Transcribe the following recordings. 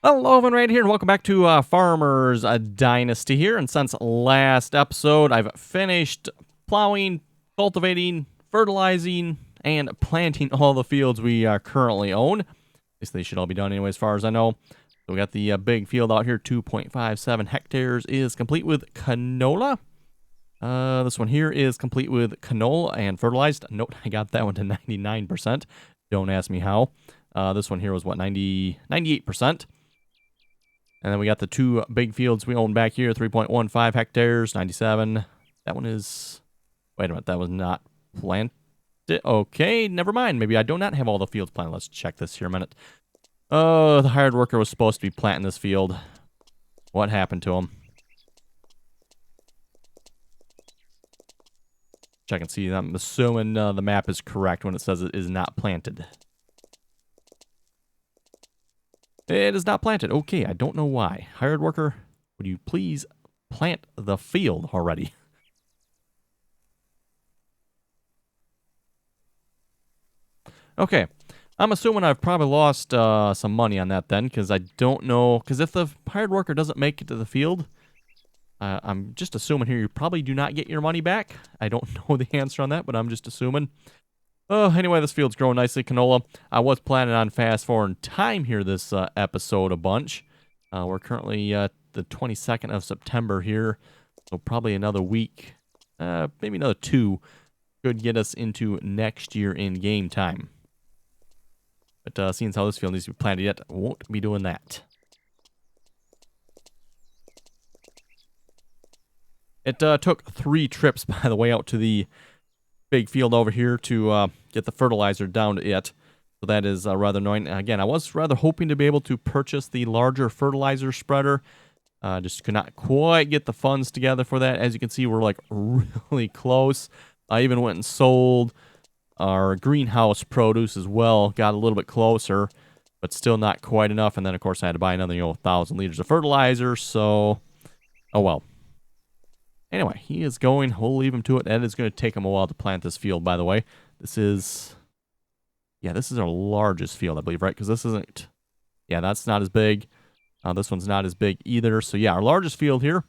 Hello, everyone, right here, and welcome back to Farmers Dynasty here. And since last episode, I've finished plowing, cultivating, fertilizing, and planting all the fields we currently own. At least they should all be done anyway, as far as I know. So we got the big field out here, 2.57 hectares, is complete with canola. This one here is complete with canola and fertilized. Note, I got that one to 99%. Don't ask me how. This one here was, what, 98%. And then we got the two big fields we own back here, 3.15 hectares, 97. That one is... Wait a minute, that was not planted. Okay, never mind. Maybe I do not have all the fields planted. Let's check this here a minute. Oh, the hired worker was supposed to be planting this field. What happened to him? Check and see. I'm assuming the map is correct when it says it is not planted. It is not planted. Okay, I don't know why. Hired worker, would you please plant the field already? Okay, I'm assuming I've probably lost some money on that then, because I don't know. Because if the hired worker doesn't make it to the field, I'm just assuming here you probably do not get your money back. I don't know the answer on that, but I'm just assuming. Oh, anyway, this field's growing nicely, canola. I was planning on fast-forwarding time here this episode a bunch. We're currently the 22nd of September here, so probably another week, maybe another 2, could get us into next year in game time. But seeing as how this field needs to be planted yet, I won't be doing that. It took 3 trips, by the way, out to the big field over here to get the fertilizer down to it. So that is rather annoying. Again, I was rather hoping to be able to purchase the larger fertilizer spreader. Just could not quite get the funds together for that. As you can see, we're like really close. I even went and sold our greenhouse produce as well. Got a little bit closer, but still not quite enough. And then, of course, I had to buy another 1,000 liters of fertilizer. So, oh well. Anyway, he is going. We'll leave him to it. And it's going to take him a while to plant this field, by the way. This is... Yeah, this is our largest field, I believe, right? Because this isn't... Yeah, that's not as big. This one's not as big either. So, yeah, our largest field here.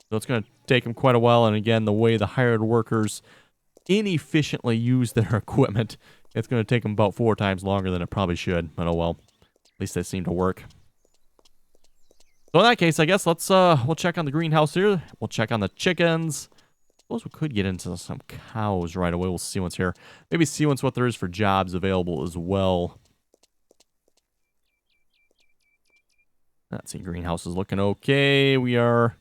So it's going to take him quite a while. And again, the way the hired workers inefficiently use their equipment, it's going to take them about 4 times longer than it probably should. But oh well. At least they seem to work. So in that case, I guess we'll check on the greenhouse here. We'll check on the chickens. I suppose we could get into some cows right away. We'll see what's here. Maybe see what's what there is for jobs available as well. Let's see, greenhouse is looking okay. We are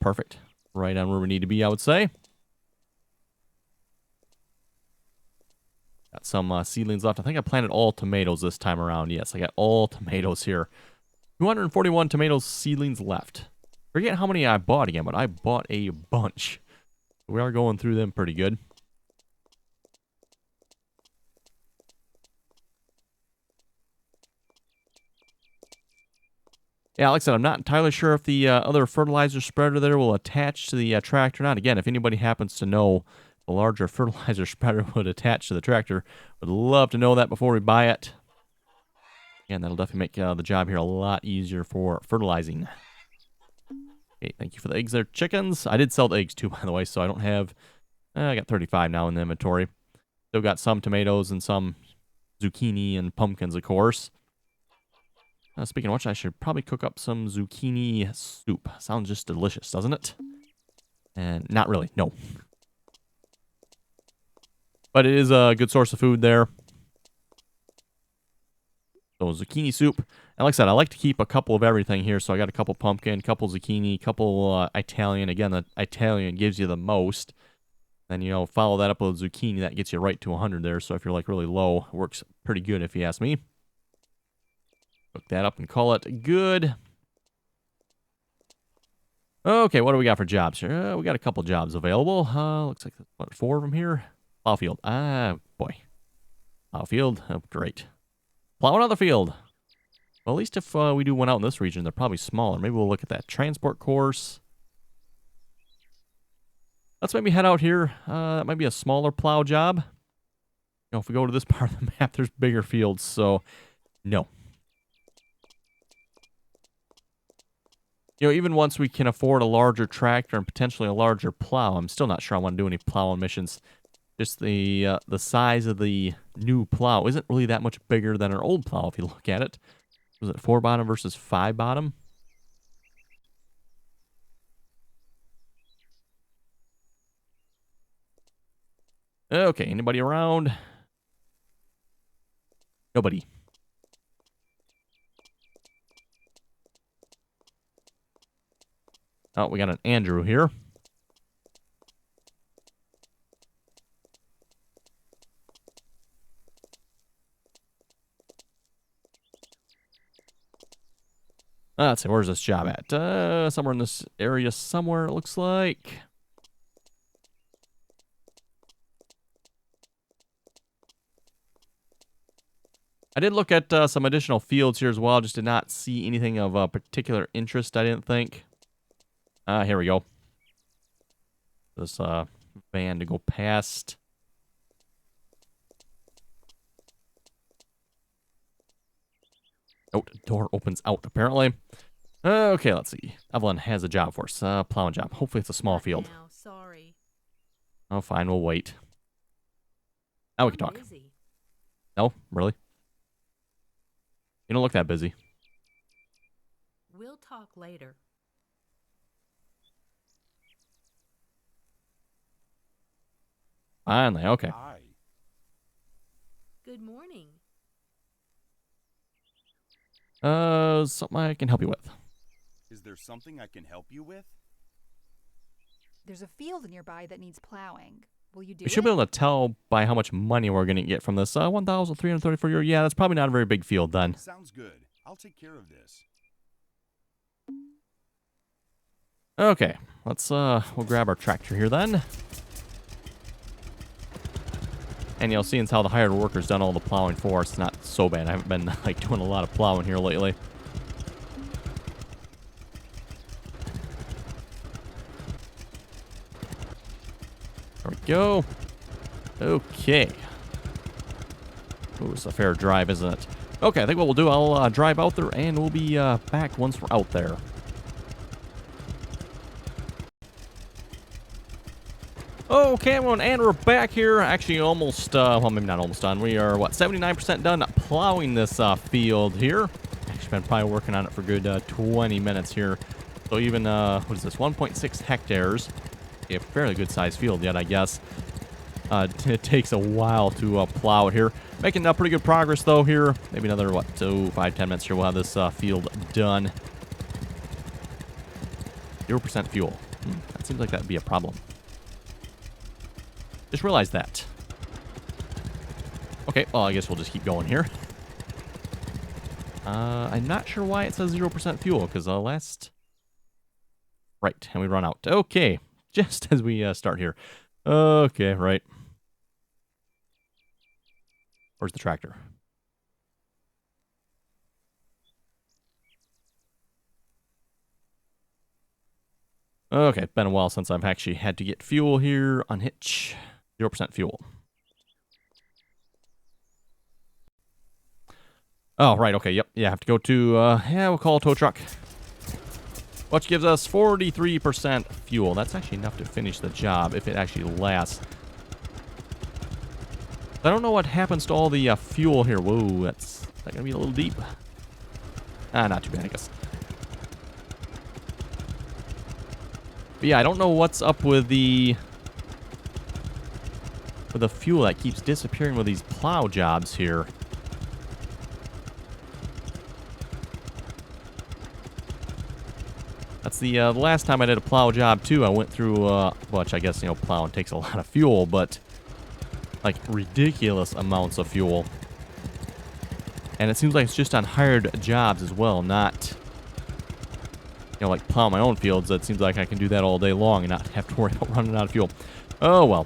perfect. Right on where we need to be, I would say. Got some seedlings left. I think I planted all tomatoes this time around. Yes, I got all tomatoes here. 241 tomatoes seedlings left. Forget how many I bought again, but I bought a bunch. We are going through them pretty good. Yeah, like I said, I'm not entirely sure if the other fertilizer spreader there will attach to the tractor or not. Again, if anybody happens to know the larger fertilizer spreader would attach to the tractor, would love to know that before we buy it. And that'll definitely make the job here a lot easier for fertilizing. Okay, thank you for the eggs there, chickens. I did sell the eggs too, by the way, so I don't have... I got 35 now in the inventory. Still got some tomatoes and some zucchini and pumpkins, of course. Speaking of which, I should probably cook up some zucchini soup. Sounds just delicious, doesn't it? And not really, no. But it is a good source of food there. So zucchini soup. And like I said, I like to keep a couple of everything here. So I got a couple pumpkin, couple zucchini, couple Italian. Again, the Italian gives you the most. Then, you know, follow that up with zucchini. That gets you right to 100 there. So if you're like really low, it works pretty good if you ask me. Cook that up and call it good. Okay, what do we got for jobs here? We got a couple jobs available. Looks like, what, 4 of them here? Plowfield. Boy. Plowfield. Oh, great. Plow another field. Well, at least if we do one out in this region, they're probably smaller. Maybe we'll look at that transport course. Let's maybe head out here. That might be a smaller plow job. You know, if we go to this part of the map, there's bigger fields, so no. You know, even once we can afford a larger tractor and potentially a larger plow, I'm still not sure I want to do any plowing missions. Just the size of the new plow isn't really that much bigger than our old plow if you look at it. Was it 4 bottom versus 5 bottom? Okay, anybody around? Nobody. Oh, we got an Andrew here. Let's see, where's this job at? Somewhere in this area somewhere, it looks like. I did look at some additional fields here as well. Just did not see anything of particular interest, I didn't think. Here we go. This van to go past. Oh, the door opens out, apparently. Okay, let's see. Evelyn has a job for us. Plowing job. Hopefully it's a small field. Now, sorry. Oh, fine. We'll wait. Now we can talk. Busy. No? Really? You don't look that busy. We'll talk later. Finally, okay. Hi. Good morning. Something I can help you with. Is there something I can help you with? There's a field nearby that needs plowing. Will you do We should be it? able to tell by how much money we're going to get from this. 1,330 for your... Yeah, that's probably not a very big field then. Sounds good. I'll take care of this. Okay, let's, we'll grab our tractor here then. And you'll see as how the hired worker's done all the plowing for us. It's not so bad. I haven't been, like, doing a lot of plowing here lately. There we go. Okay. Ooh, it's a fair drive, isn't it? Okay, I think what we'll do, I'll drive out there, and we'll be back once we're out there. Okay, everyone, and we're back here. Actually, almost, well, maybe not almost done. We are, what, 79% done plowing this field here. Actually, been probably working on it for a good 20 minutes here. So even, what is this, 1.6 hectares. A fairly good-sized field yet, I guess. It takes a while to plow it here. Making pretty good progress, though, here. Maybe another, what, 5-10 minutes here, we'll have this field done. 0% fuel. That seems like that would be a problem. Just realized that. Okay, well, I guess we'll just keep going here. I'm not sure why it says 0% fuel, because last... Right, and we run out. Okay, just as we start here. Okay, right. Where's the tractor? Okay, it's been a while since I've actually had to get fuel here. Unhitch. 0% fuel. Oh, right, okay, yep. Yeah, I have to go to, yeah, we'll call a tow truck. Which gives us 43% fuel. That's actually enough to finish the job if it actually lasts. I don't know what happens to all the fuel here. Whoa, that's going to be a little deep. Not too bad, I guess. But yeah, I don't know what's up with the fuel that keeps disappearing with these plow jobs here. That's the last time I did a plow job too. I went through which I guess, you know, plowing takes a lot of fuel, but like ridiculous amounts of fuel. And it seems like it's just on hired jobs as well, not, you know, like plow my own fields. It seems like I can do that all day long and not have to worry about running out of fuel. Oh well.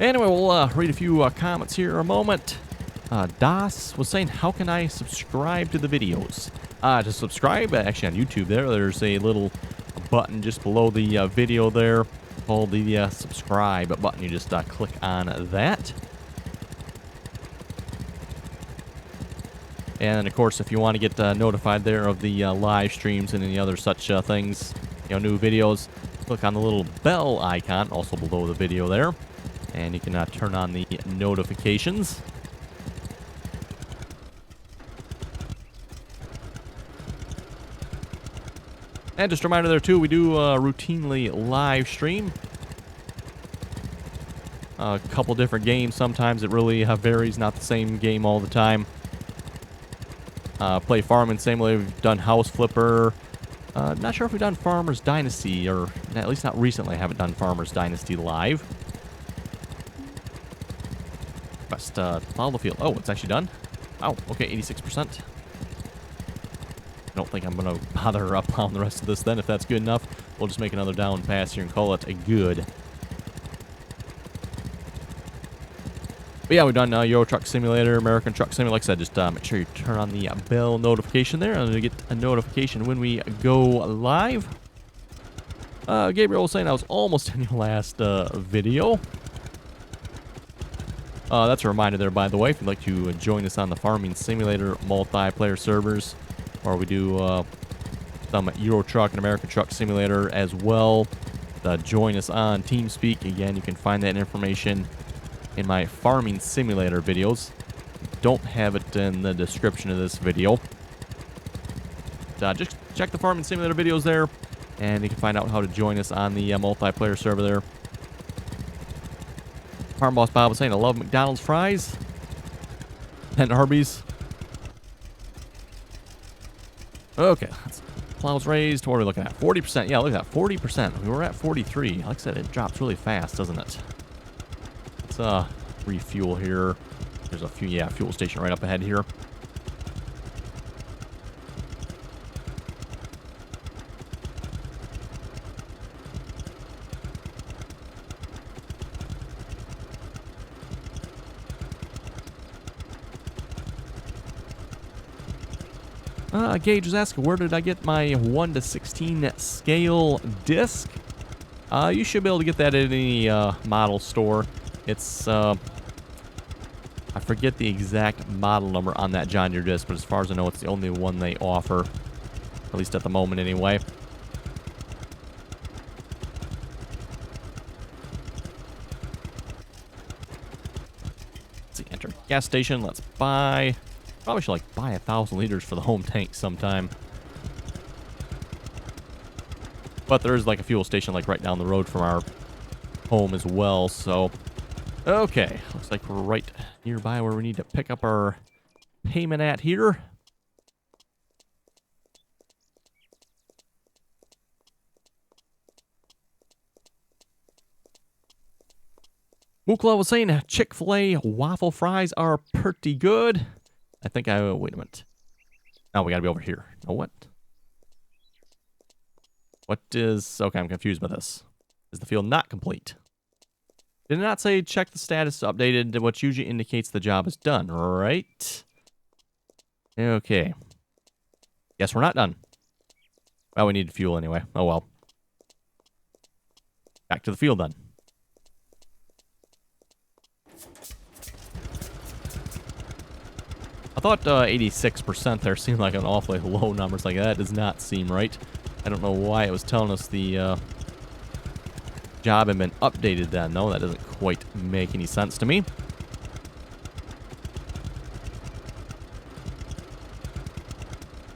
Anyway, we'll read a few comments here in a moment. Das was saying, how can I subscribe to the videos? To subscribe, actually on YouTube there's a little button just below the video there called the subscribe button. You just click on that. And of course, if you want to get notified there of the live streams and any other such things, new videos, click on the little bell icon also below the video there, and you can turn on the notifications. And just a reminder there too, we do routinely live stream a couple different games. Sometimes it really varies, not the same game all the time. Play Farming Simulator, we've done House Flipper. Not sure if we've done Farmers Dynasty, or at least not recently I haven't done Farmers Dynasty live. Best plow the field. Oh, it's actually done? Oh, okay, 86%. I don't think I'm going to bother plowing the rest of this then. If that's good enough, we'll just make another down pass here and call it a good. But yeah, we've done Euro Truck Simulator, American Truck Simulator. Like I said, just make sure you turn on the bell notification there, and you'll get a notification when we go live. Gabriel was saying I was almost in your last video. That's a reminder there, by the way, if you'd like to join us on the Farming Simulator multiplayer servers, or we do some Euro Truck and American Truck Simulator as well. Join us on TeamSpeak. Again, you can find that information in my Farming Simulator videos. Don't have it in the description of this video. Just check the Farming Simulator videos there, and you can find out how to join us on the multiplayer server there. Farm Boss Bob was saying, I love McDonald's fries and Arby's. Okay, plows raised. What are we looking at? 40%. Yeah, look at that. 40%. We were at 43. Like I said, it drops really fast, doesn't it? Let's refuel here. There's a fuel station right up ahead here. Gage is asking, where did I get my 1 to 16 scale disc? You should be able to get that at any model store. It's, I forget the exact model number on that John Deere disc, but as far as I know, it's the only one they offer. At least at the moment, anyway. Let's see, enter gas station. Let's buy... Probably should, like, buy 1,000 liters for the home tank sometime. But there is, like, a fuel station, like, right down the road from our home as well, so... Okay, looks like we're right nearby where we need to pick up our payment at here. Mukla was saying Chick-fil-A waffle fries are pretty good. I think wait a minute. Oh, we gotta be over here. Oh, what? What is... Okay, I'm confused by this. Is the field not complete? Did it not say check the status updated, which usually indicates the job is done, right? Okay. Guess we're not done. Well, we need fuel anyway. Oh, well. Back to the field then. I thought 86% there seemed like an awfully low number. It's like, that does not seem right. I don't know why it was telling us the job had been updated then. No, that doesn't quite make any sense to me.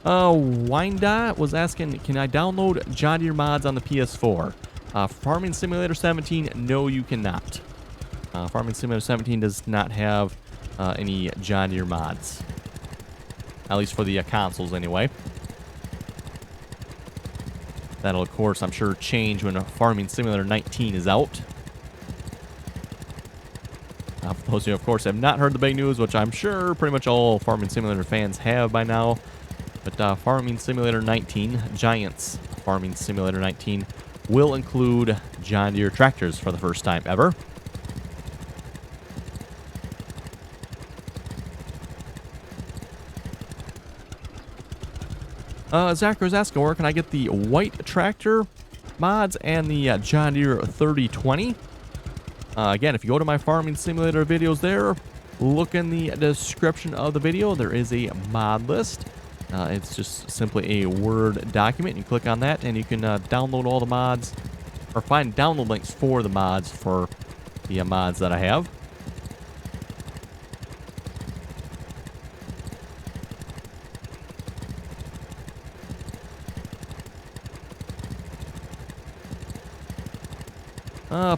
Winda was asking, can I download John Deere mods on the PS4? Farming Simulator 17, no you cannot. Farming Simulator 17 does not have any John Deere mods. At least for the consoles anyway. That'll, of course, I'm sure change when Farming Simulator 19 is out. For those of you, of course, have not heard the big news, which I'm sure pretty much all Farming Simulator fans have by now. But Farming Simulator 19, Giants Farming Simulator 19, will include John Deere tractors for the first time ever. Zachary was asking, where can I get the white tractor mods and the John Deere 3020? Again, if you go to my Farming Simulator videos there, look in the description of the video. There is a mod list. It's just simply a Word document. You click on that and you can download all the mods, or find download links for the mods for the mods that I have.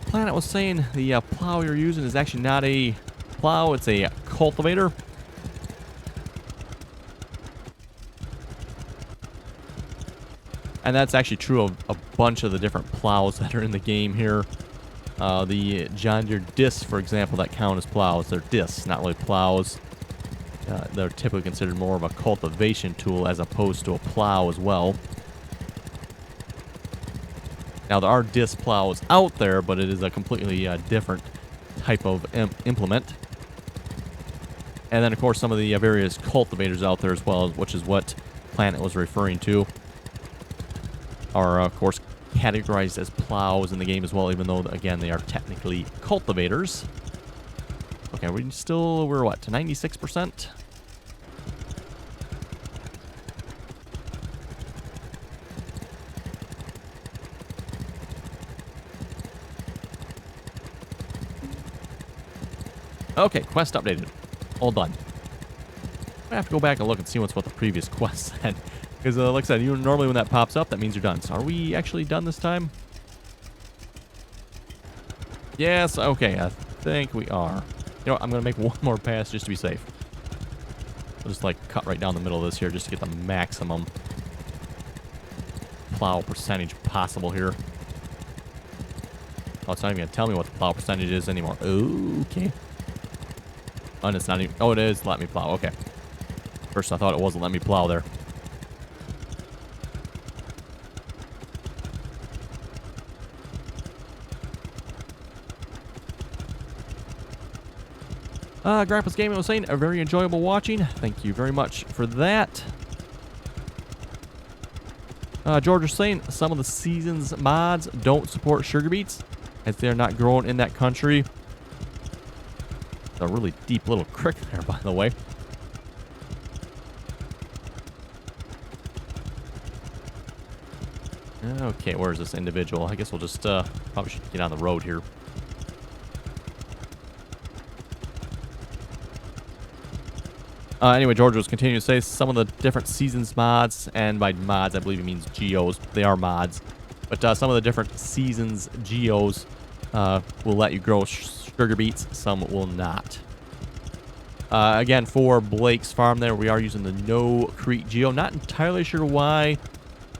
Planet was saying the plow you're using is actually not a plow, it's a cultivator. And that's actually true of a bunch of the different plows that are in the game here. The John Deere discs, for example, that count as plows. They're discs, not really plows. They're typically considered more of a cultivation tool as opposed to a plow as well. Now, there are disc plows out there, but it is a completely different type of implement. And then, of course, some of the various cultivators out there as well, which is what Planet was referring to, are, of course, categorized as plows in the game as well, even though, again, they are technically cultivators. Okay, we're what, to 96%? Okay, quest updated. All done. I have to go back and look and see what's what the previous quest said. Because, like I said, normally when that pops up, that means you're done. So are we actually done this time? Yes, okay, I think we are. You know what, I'm going to make one more pass just to be safe. I'll just, like, cut right down the middle of this here just to get the maximum plow percentage possible here. Oh, it's not even going to tell me what the plow percentage is anymore. Okay. Oh, and it's not even... Oh, it is. Let me plow. Okay. First, I thought it wasn't let me plow there. Grandpa's Gaming was saying, a very enjoyable watching. Thank you very much for that. George is saying, some of the season's mods don't support sugar beets, as they're not grown in that country. A really deep little creek there, by the way. Okay, where's this individual? I guess we'll just, probably should get on the road here. Anyway, George was continuing to say some of the different seasons mods, and by mods, I believe he means geos. They are mods. But some of the different seasons geos will let you grow sugar beets. Some will not. Again, for Blake's farm there, we are using the No Creek Geo. Not entirely sure why.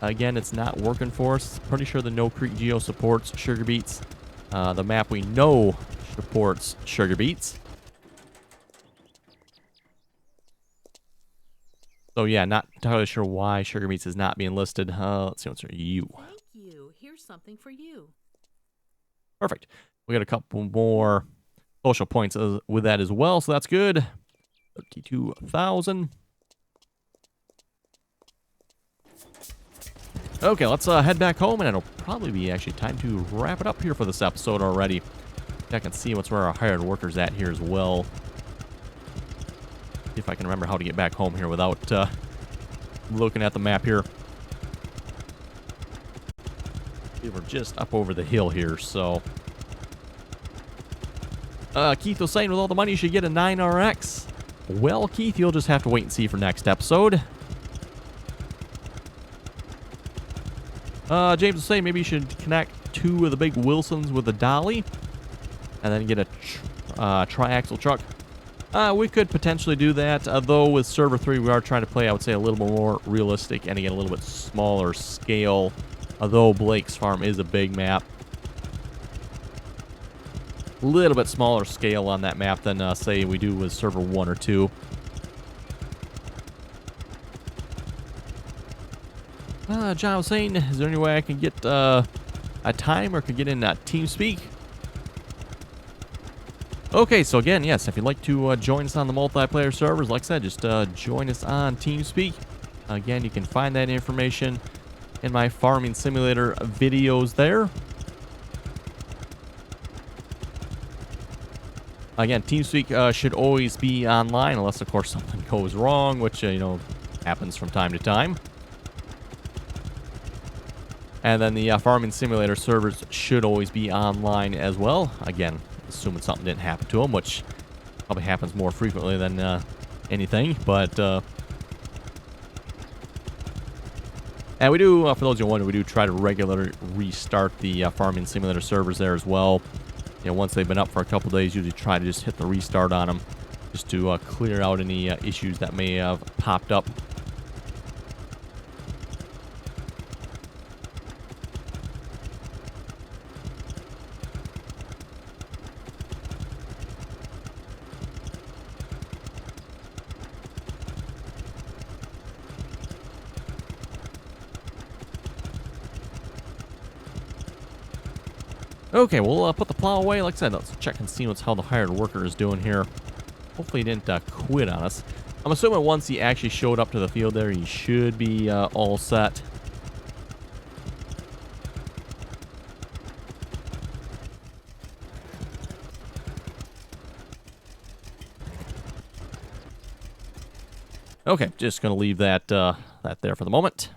Again, it's not working for us. Pretty sure the No Creek Geo supports sugar beets. The map we know supports sugar beets. So yeah, not entirely sure why sugar beets is not being listed. Let's see what's you. Thank you. Here's something for you. Perfect. We got a couple more social points with that as well, so that's good. 32,000. Okay, let's head back home, and it'll probably be actually time to wrap it up here for this episode already. I can see where our hired workers at here as well. See if I can remember how to get back home here without looking at the map here. We were just up over the hill here, so... Keith was saying with all the money you should get a 9RX. Well, Keith, you'll just have to wait and see for next episode. James was saying maybe you should connect 2 of the big Wilsons with a dolly. And then get a tri-axle truck. We could potentially do that, though with Server 3 we are trying to play, I would say, a little more realistic and again a little bit smaller scale, although Blake's farm is a big map. A little bit smaller scale on that map than, say, we do with Server 1 or 2. John was saying, is there any way I can get a time or could get in TeamSpeak? Okay, so again, yes, if you'd like to join us on the multiplayer servers, like I said, just join us on TeamSpeak. Again, you can find that information in my Farming Simulator videos there. Again, TeamSpeak should always be online, unless, of course, something goes wrong, which, you know, happens from time to time. And then the Farming Simulator servers should always be online as well. Again, assuming something didn't happen to them, which probably happens more frequently than anything. But, and we do, for those who wonder, we do try to regularly restart the Farming Simulator servers there as well. You know, once they've been up for a couple days, usually try to just hit the restart on them, just to clear out any issues that may have popped up. Okay, we'll put the plow away. Like I said, let's check and see how the hired worker is doing here. Hopefully he didn't quit on us. I'm assuming once he actually showed up to the field there, he should be all set. Okay, just going to leave that there for the moment.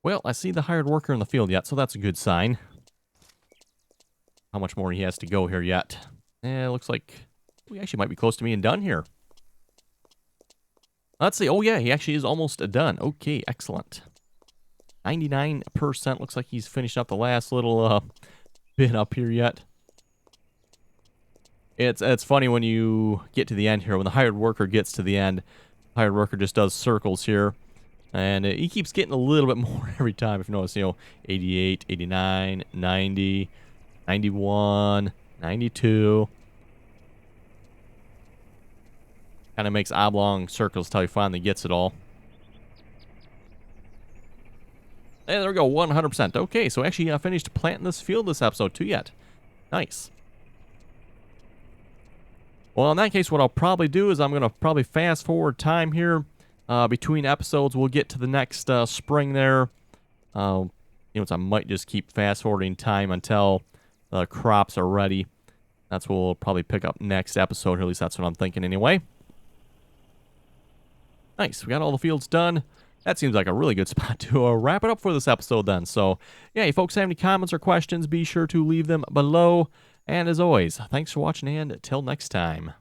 Well, I see the hired worker in the field yet, so that's a good sign. How much more he has to go here yet? It looks like we actually might be close to being done here. Let's see. Oh, yeah, he actually is almost done. Okay, excellent. 99%. Looks like he's finished up the last little bit up here yet. It's funny when you get to the end here. When the hired worker gets to the end, the hired worker just does circles here. And he keeps getting a little bit more every time. If you notice, you know, 88, 89, 90, 91, 92. Kind of makes oblong circles till he finally gets it all. And there we go, 100%. Okay, so actually finished planting this field this episode too yet. Nice. Well, in that case, what I'll probably do is I'm going to probably fast forward time here. Between episodes, we'll get to the next spring there. You know, so I might just keep fast forwarding time until the crops are ready. That's what we'll probably pick up next episode, or at least that's what I'm thinking anyway. Nice, we got all the fields done. That seems like a really good spot to wrap it up for this episode then. So, yeah, if you folks have any comments or questions, be sure to leave them below. And as always, thanks for watching, and till next time.